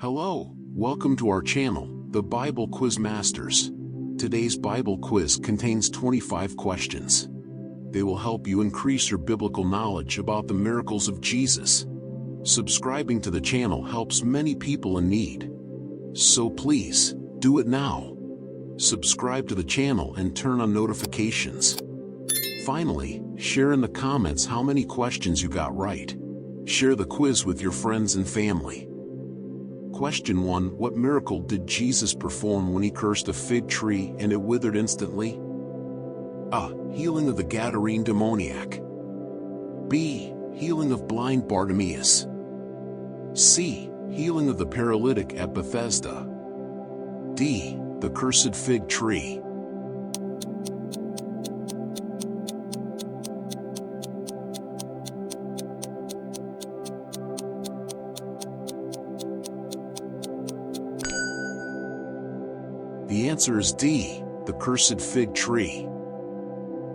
Hello, welcome to our channel, the Bible Quiz Masters. Today's Bible quiz contains 25 questions. They will help you increase your biblical knowledge about the miracles of Jesus. Subscribing to the channel helps many people in need. So please, do it now. Subscribe to the channel and turn on notifications. Finally, share in the comments how many questions you got right. Share the quiz with your friends and family. Question 1. What miracle did Jesus perform when he cursed a fig tree and it withered instantly? A. Healing of the Gadarene demoniac. B. Healing of blind Bartimaeus. C. Healing of the paralytic at Bethesda. D. The cursed fig tree. The answer is D. The cursed fig tree.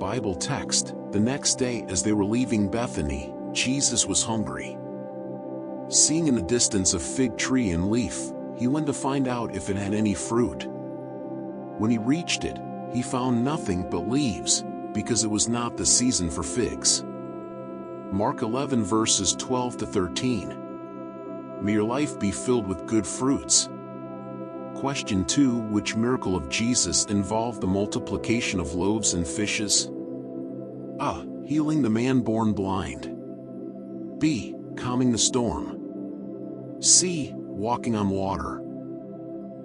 Bible text. The next day as they were leaving Bethany, Jesus was hungry. Seeing in the distance a fig tree and leaf, he went to find out if it had any fruit. When he reached it, he found nothing but leaves, because it was not the season for figs. Mark 11 verses 12 to 13. May your life be filled with good fruits. Question 2. Which miracle of Jesus involved the multiplication of loaves and fishes? A. Healing the man born blind. B. Calming the storm. C. Walking on water.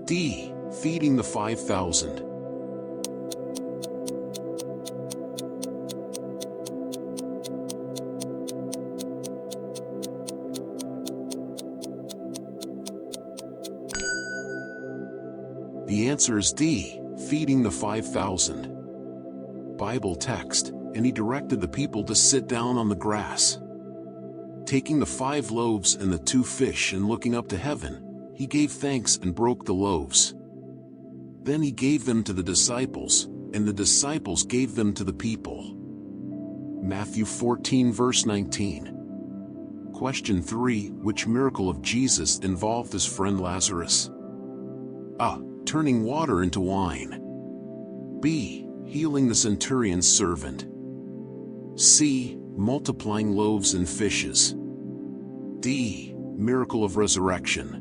D. Feeding the 5,000. The answer is D. Feeding the 5,000. Bible text. And he directed the people to sit down on the grass. Taking the 5 loaves and the 2 fish and looking up to heaven, he gave thanks and broke the loaves. Then he gave them to the disciples, and the disciples gave them to the people. Matthew 14 verse 19. Question 3. Which miracle of Jesus involved his friend Lazarus? A. Turning water into wine. B. Healing the centurion's servant. C. Multiplying loaves and fishes. D. Miracle of resurrection.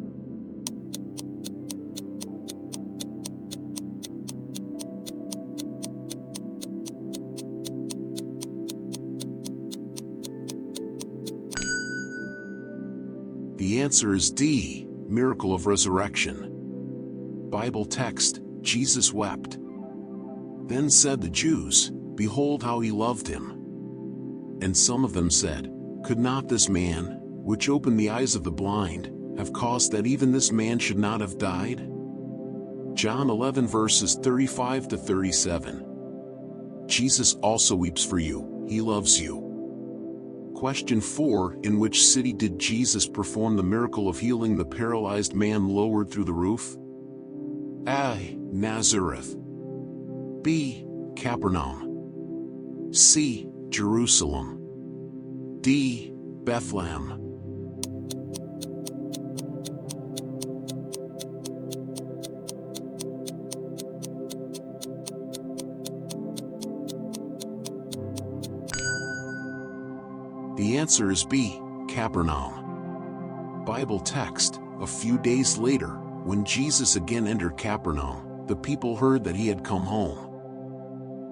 The answer is D. Miracle of resurrection. Bible text. Jesus wept. Then said the Jews, Behold how he loved him. And some of them said, Could not this man, which opened the eyes of the blind, have caused that even this man should not have died? John 11 verses 35 to 37. Jesus also weeps for you, he loves you. Question 4. In which city did Jesus perform the miracle of healing the paralyzed man lowered through the roof? A. Nazareth. B. Capernaum. C. Jerusalem. D. Bethlehem. The answer is B. Capernaum. Bible text. A few days later, when Jesus again entered Capernaum, the people heard that he had come home.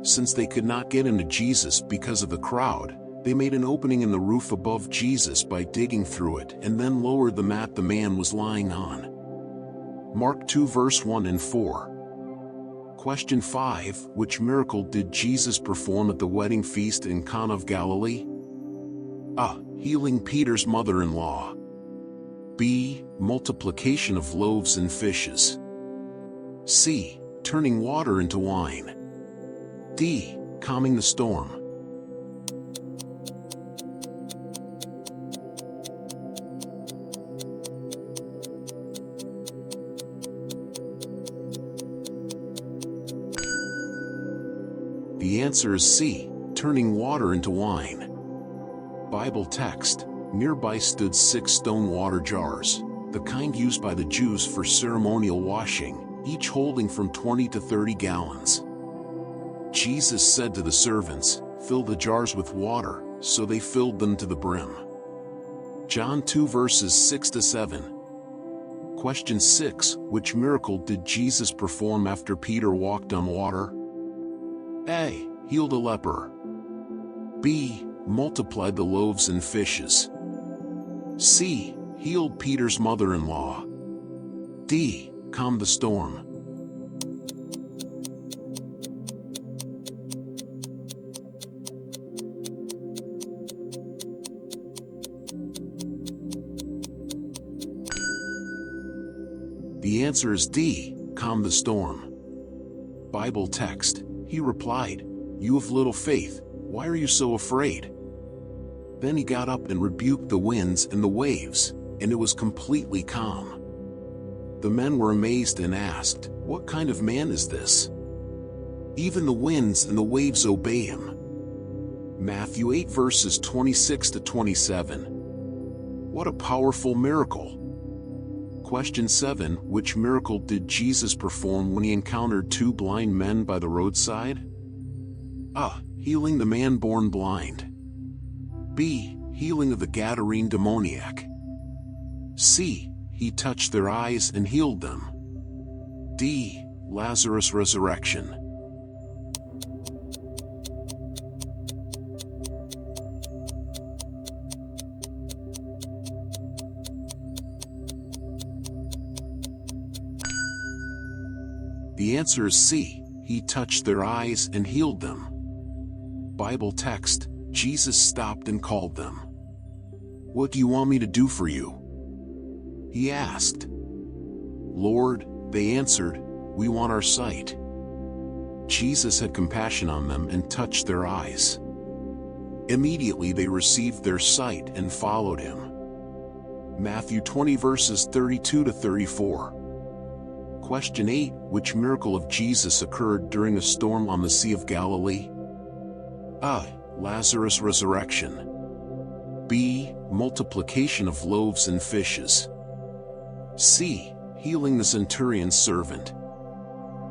Since they could not get into Jesus because of the crowd, they made an opening in the roof above Jesus by digging through it and then lowered the mat the man was lying on. Mark 2 verse 1 and 4. Question 5. Which miracle did Jesus perform at the wedding feast in Cana of Galilee? A. Healing Peter's mother-in-law. B. Multiplication of loaves and fishes. C. Turning water into wine. D. Calming the storm. The answer is C. Turning water into wine. Bible text. Nearby stood 6 stone water jars. the kind used by the Jews for ceremonial washing, each holding from 20 to 30 gallons. Jesus said to the servants, "Fill the jars with water," so they filled them to the brim. John 2 verses 6 to 7. Question 6. Which miracle did Jesus perform after Peter walked on water? A. Healed a leper. B. Multiplied the loaves and fishes. C. Healed Peter's mother-in-law. D. Calmed the storm. The answer is D. Calm the storm. Bible text. He replied, "You have little faith, why are you so afraid?" Then he got up and rebuked the winds and the waves, and it was completely calm. The men were amazed and asked, "What kind of man is this? Even the winds and the waves obey him." Matthew 8 verses 26 to 27. What a powerful miracle! Question 7. Which miracle did Jesus perform when he encountered two blind men by the roadside? A. Healing the man born blind. B. Healing of the Gadarene demoniac. C. He touched their eyes and healed them. D. Lazarus' resurrection. The answer is C. He touched their eyes and healed them. Bible text. Jesus stopped and called them. "What do you want me to do for you?" he asked. "Lord," they answered, "we want our sight." Jesus had compassion on them and touched their eyes. Immediately they received their sight and followed him. Matthew 20 verses 32 to 34. Question 8. Which miracle of Jesus occurred during a storm on the Sea of Galilee? A. Lazarus' resurrection. B. Multiplication of loaves and fishes. C. Healing the centurion's servant.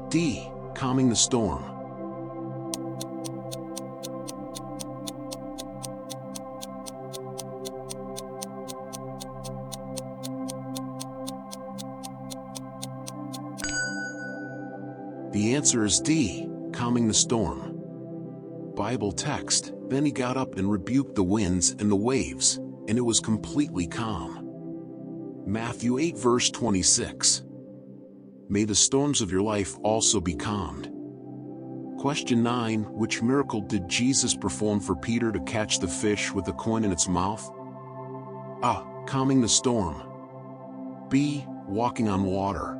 D. Calming the storm. The answer is D. Calming the storm. Bible text. Then he got up and rebuked the winds and the waves, and it was completely calm. Matthew 8 verse 26. May the storms of your life also be calmed. Question 9. Which miracle did Jesus perform for Peter to catch the fish with a coin in its mouth? A. Calming the storm. B. Walking on water.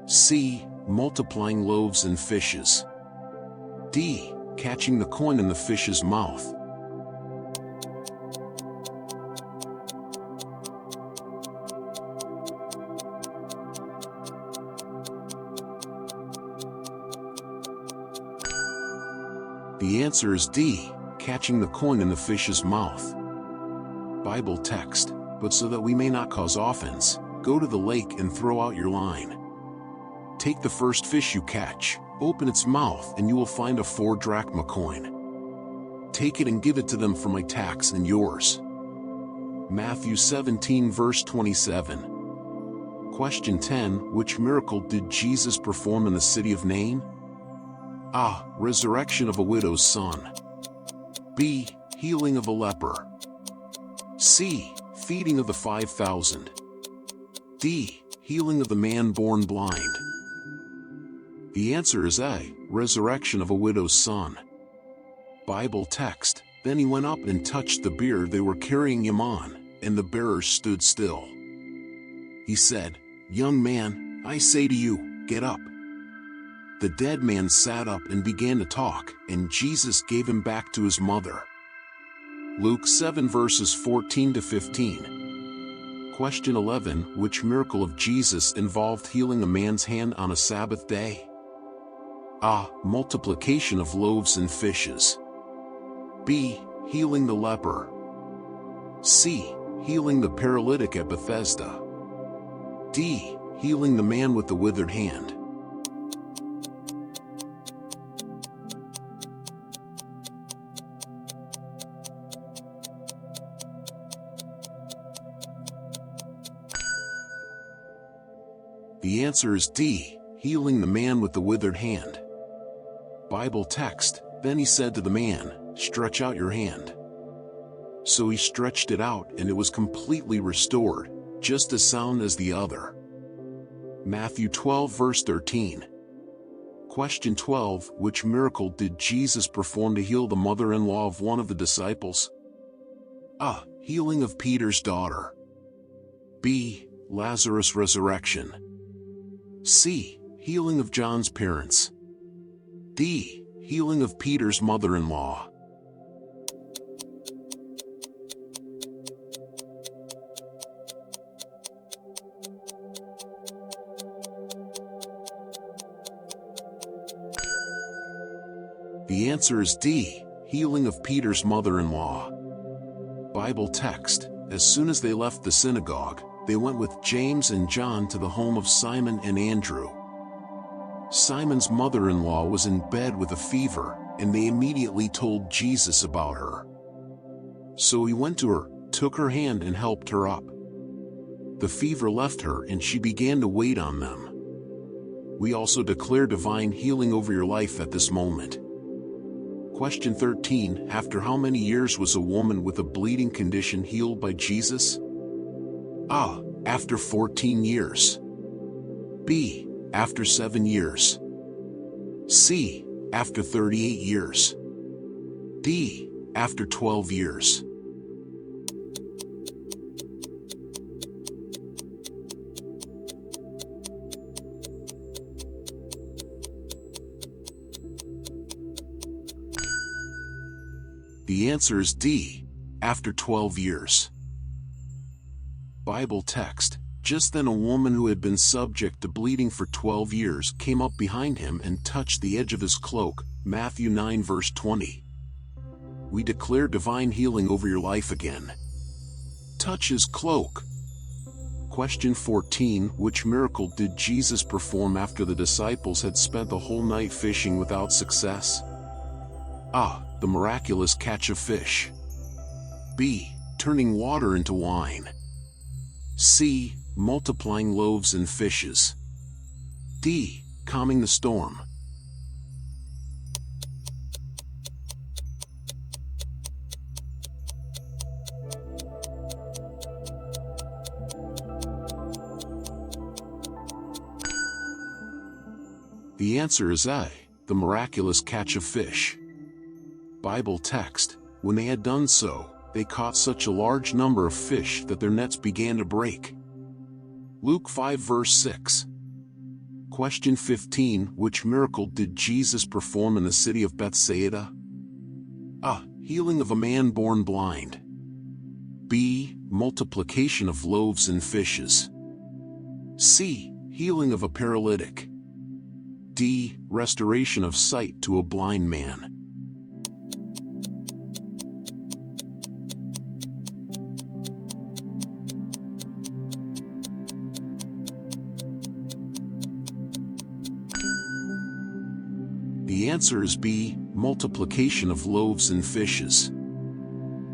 C. Multiplying loaves and fishes. D. Catching the coin in the fish's mouth. The answer is D. Catching the coin in the fish's mouth. Bible text. But so that we may not cause offense, go to the lake and throw out your line. Take the first fish you catch, open its mouth, and you will find a 4-drachma coin. Take it and give it to them for my tax and yours. Matthew 17 verse 27. Question 10. Which miracle did Jesus perform in the city of Nain? A. Resurrection of a widow's son. B. Healing of a leper. C. Feeding of the 5,000. D. Healing of the man born blind. The answer is A. Resurrection of a widow's son. Bible text. Then he went up and touched the bier they were carrying him on, and the bearers stood still. He said, "Young man, I say to you, get up." The dead man sat up and began to talk, and Jesus gave him back to his mother. Luke 7 verses 14 to 15. Question 11. Which miracle of Jesus involved healing a man's hand on a Sabbath day? A. Multiplication of loaves and fishes. B. Healing the leper. C. Healing the paralytic at Bethesda. D. Healing the man with the withered hand. The answer is D. Healing the man with the withered hand. Bible text, then he said to the man, "Stretch out your hand." So he stretched it out and it was completely restored, just as sound as the other. Matthew 12 verse 13. Question 12. Which miracle did Jesus perform to heal the mother-in-law of one of the disciples? A. Healing of Peter's daughter. B. Lazarus' resurrection. C. Healing of John's parents. D. Healing of Peter's mother-in-law. The answer is D. Healing of Peter's mother-in-law. Bible text, as soon as they left the synagogue, they went with James and John to the home of Simon and Andrew. Simon's mother-in-law was in bed with a fever, and they immediately told Jesus about her. So he went to her, took her hand and helped her up. The fever left her and she began to wait on them. We also declare divine healing over your life at this moment. Question 13. After how many years was a woman with a bleeding condition healed by Jesus? A. After 14 years. B. After 7 years. C. After 38 years. D. After 12 years. The answer is D. After 12 years. Bible text, just then a woman who had been subject to bleeding for 12 years came up behind him and touched the edge of his cloak, Matthew 9 verse 20. We declare divine healing over your life again. Touch his cloak. Question 14. Which miracle did Jesus perform after the disciples had spent the whole night fishing without success? A. The miraculous catch of fish. B. Turning water into wine. C. Multiplying loaves and fishes. D. Calming the storm. The answer is A. The miraculous catch of fish. Bible text, when they had done so, they caught such a large number of fish that their nets began to break. Luke 5 verse 6. Question 15. Which miracle did Jesus perform in the city of Bethsaida? A. Healing of a man born blind. B. Multiplication of loaves and fishes. C. Healing of a paralytic. D. Restoration of sight to a blind man. The answer is B. Multiplication of loaves and fishes.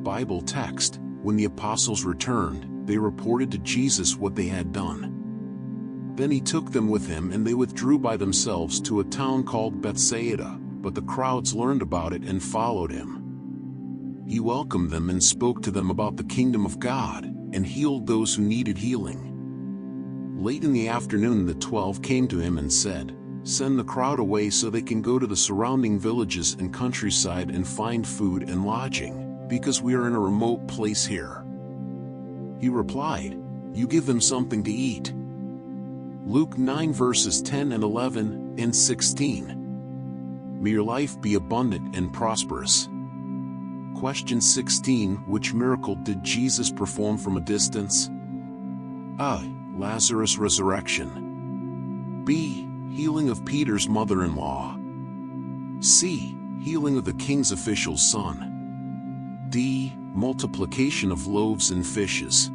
Bible text, when the apostles returned, they reported to Jesus what they had done. Then he took them with him and they withdrew by themselves to a town called Bethsaida, but the crowds learned about it and followed him. He welcomed them and spoke to them about the kingdom of God, and healed those who needed healing. Late in the afternoon the 12 came to him and said, "Send the crowd away so they can go to the surrounding villages and countryside and find food and lodging, because we are in a remote place here." He replied, "You give them something to eat." Luke 9 verses 10 and 11 and 16. May your life be abundant and prosperous. Question 16. Which miracle did Jesus perform from a distance? A. Lazarus' resurrection. B. Healing of Peter's mother-in-law. C. Healing of the king's official's son. D. Multiplication of loaves and fishes.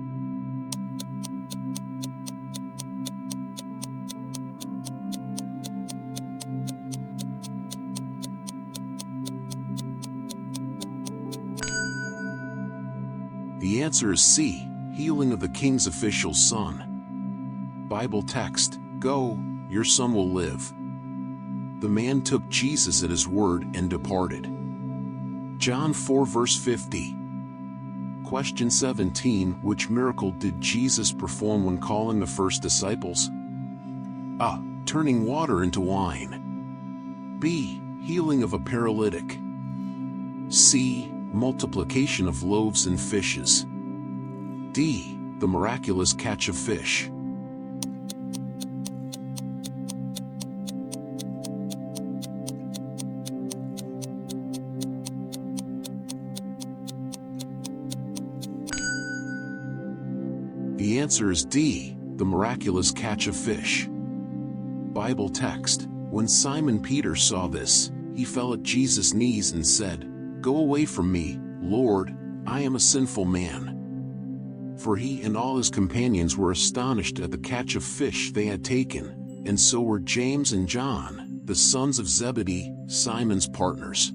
The answer is C. Healing of the king's official son. Bible text, "Go, your son will live." The man took Jesus at his word and departed. John 4 verse 50. Question 17. Which miracle did Jesus perform when calling the first disciples? A. Turning water into wine. B. Healing of a paralytic. C. Multiplication of loaves and fishes. D. The miraculous catch of fish. The answer is D. The miraculous catch of fish. Bible text, when Simon Peter saw this, he fell at Jesus' knees and said, "Go away from me, Lord, I am a sinful man." For he and all his companions were astonished at the catch of fish they had taken, and so were James and John, the sons of Zebedee, Simon's partners.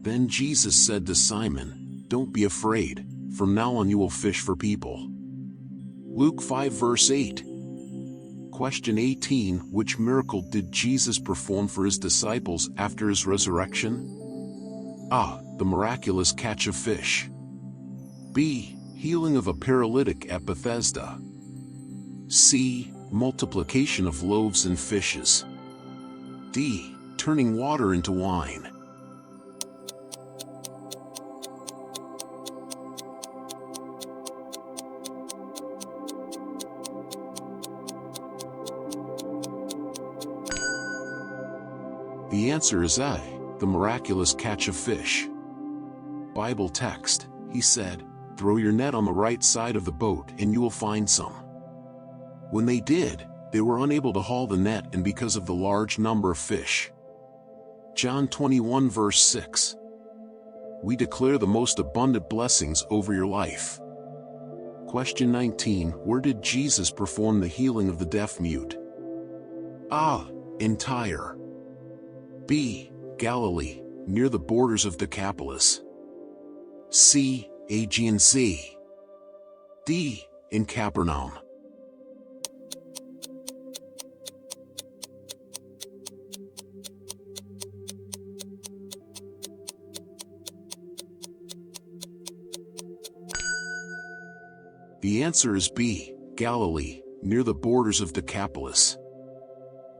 Then Jesus said to Simon, "Don't be afraid, from now on you will fish for people." Luke 5 verse 8. Question 18. Which miracle did Jesus perform for his disciples after his resurrection? A. The miraculous catch of fish. B. Healing of a paralytic at Bethesda. C. Multiplication of loaves and fishes. D. Turning water into wine. The answer is A. The miraculous catch of fish. Bible text, he said, "Throw your net on the right side of the boat and you will find some." When they did, they were unable to haul the net and because of the large number of fish. John 21 verse 6. We declare the most abundant blessings over your life. Question 19. Where did Jesus perform the healing of the deaf-mute? A. In Tyre. B. Galilee, near the borders of Decapolis. C. Aegean Sea. D. In Capernaum. The answer is B. Galilee, near the borders of Decapolis.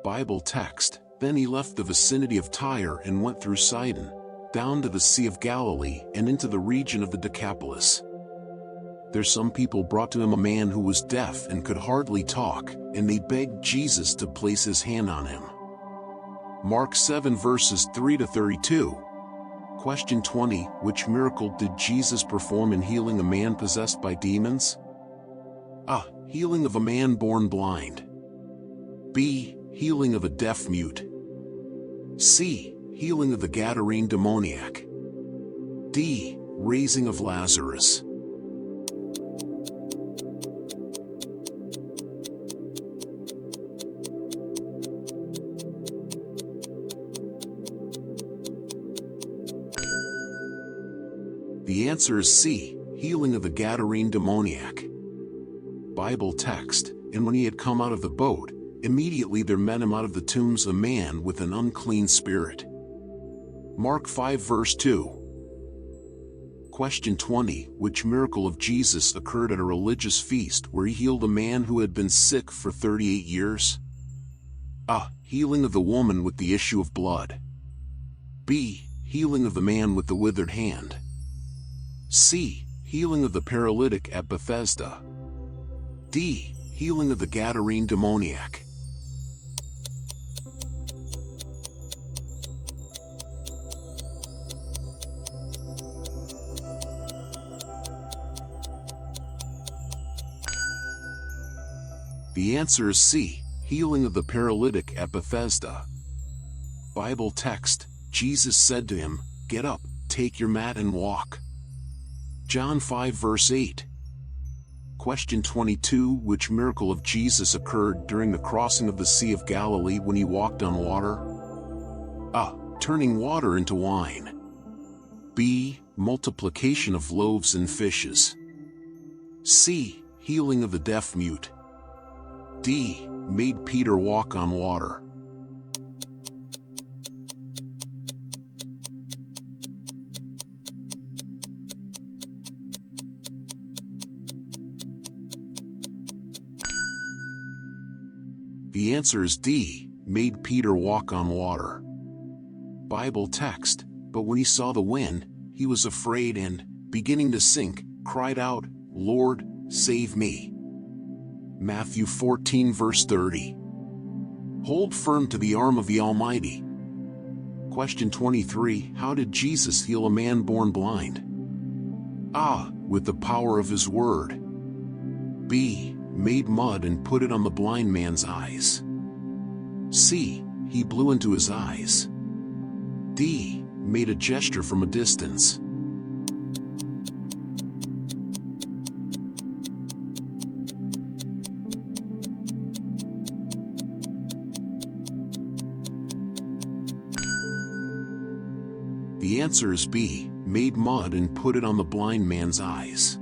Bible text, then he left the vicinity of Tyre and went through Sidon, down to the Sea of Galilee and into the region of the Decapolis. There some people brought to him a man who was deaf and could hardly talk, and they begged Jesus to place his hand on him. Mark 7 verses 3 to 32. Question 20. Which miracle did Jesus perform in healing a man possessed by demons? A. Healing of a man born blind. B. Healing of a deaf-mute. C. Healing of the Gadarene demoniac. D. Raising of Lazarus. The answer is C. Healing of the Gadarene demoniac. Bible text, and when he had come out of the boat, immediately there met him out of the tombs a man with an unclean spirit. Mark 5 verse 2. Question 20. Which miracle of Jesus occurred at a religious feast where he healed a man who had been sick for 38 years? A. Healing of the woman with the issue of blood. B. Healing of the man with the withered hand. C. Healing of the paralytic at Bethesda. D. Healing of the Gadarene demoniac. The answer is C. Healing of the paralytic at Bethesda. Bible text, Jesus said to him, "Get up, take your mat and walk." John 5 verse 8. Question 22. Which miracle of Jesus occurred during the crossing of the Sea of Galilee when he walked on water? A. Turning water into wine. B. Multiplication of loaves and fishes. C. Healing of the deaf-mute. D. Made Peter walk on water. The answer is D. Made Peter walk on water. Bible text, but when he saw the wind, he was afraid and, beginning to sink, cried out, Lord, save me. Matthew 14 verse 30. Hold firm to the arm of the Almighty. Question 23. How did Jesus heal a man born blind? A. With the power of his word. B. Made mud and put it on the blind man's eyes. C. He blew into his eyes. D. Made a gesture from a distance. The answer is B. Made mud and put it on the blind man's eyes.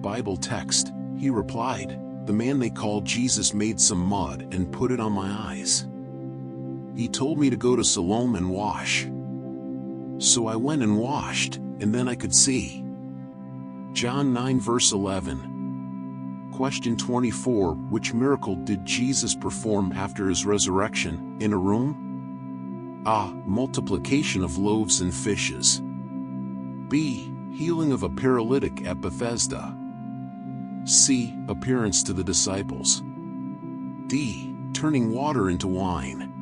Bible text, he replied, the man they called Jesus made some mud and put it on my eyes. He told me to go to Siloam and wash. So I went and washed, and then I could see. John 9 verse 11. Question 24. Which miracle did Jesus perform after his resurrection, in a room? A. Multiplication of loaves and fishes. B. Healing of a paralytic at Bethesda. C. Appearance to the disciples. D. Turning water into wine.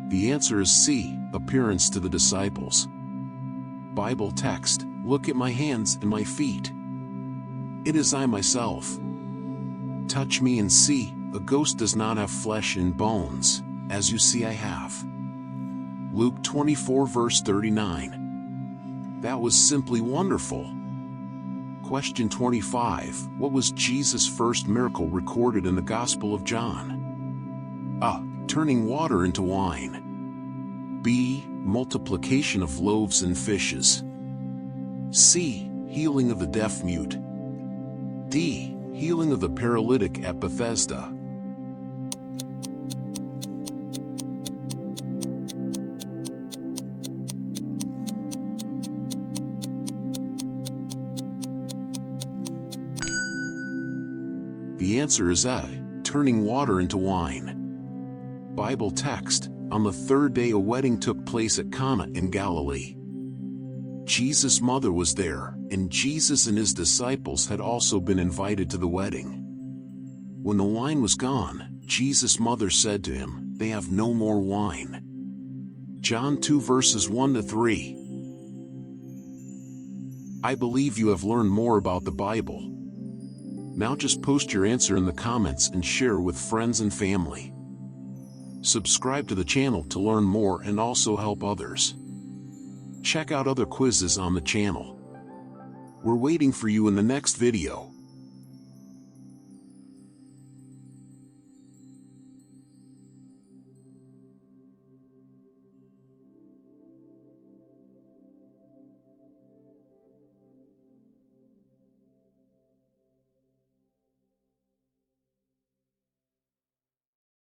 The answer is C. Appearance to the disciples. Bible text, look at my hands and my feet. It is I myself. Touch me and see, a ghost does not have flesh and bones, as you see I have. Luke 24 verse 39. That was simply wonderful. Question 25. What was Jesus' first miracle recorded in the Gospel of John? A. Turning water into wine. B. Multiplication of loaves and fishes. C. Healing of the deaf-mute. D. Healing of the paralytic at Bethesda. The answer is A. Turning water into wine. Bible text, on the third day a wedding took place at Cana in Galilee. Jesus' mother was there, and Jesus and his disciples had also been invited to the wedding. When the wine was gone, Jesus' mother said to him, "They have no more wine." John 2 verses 1 to 3. I believe you have learned more about the Bible. Now just post your answer in the comments and share with friends and family. Subscribe to the channel to learn more and also help others. Check out other quizzes on the channel. We're waiting for you in the next video.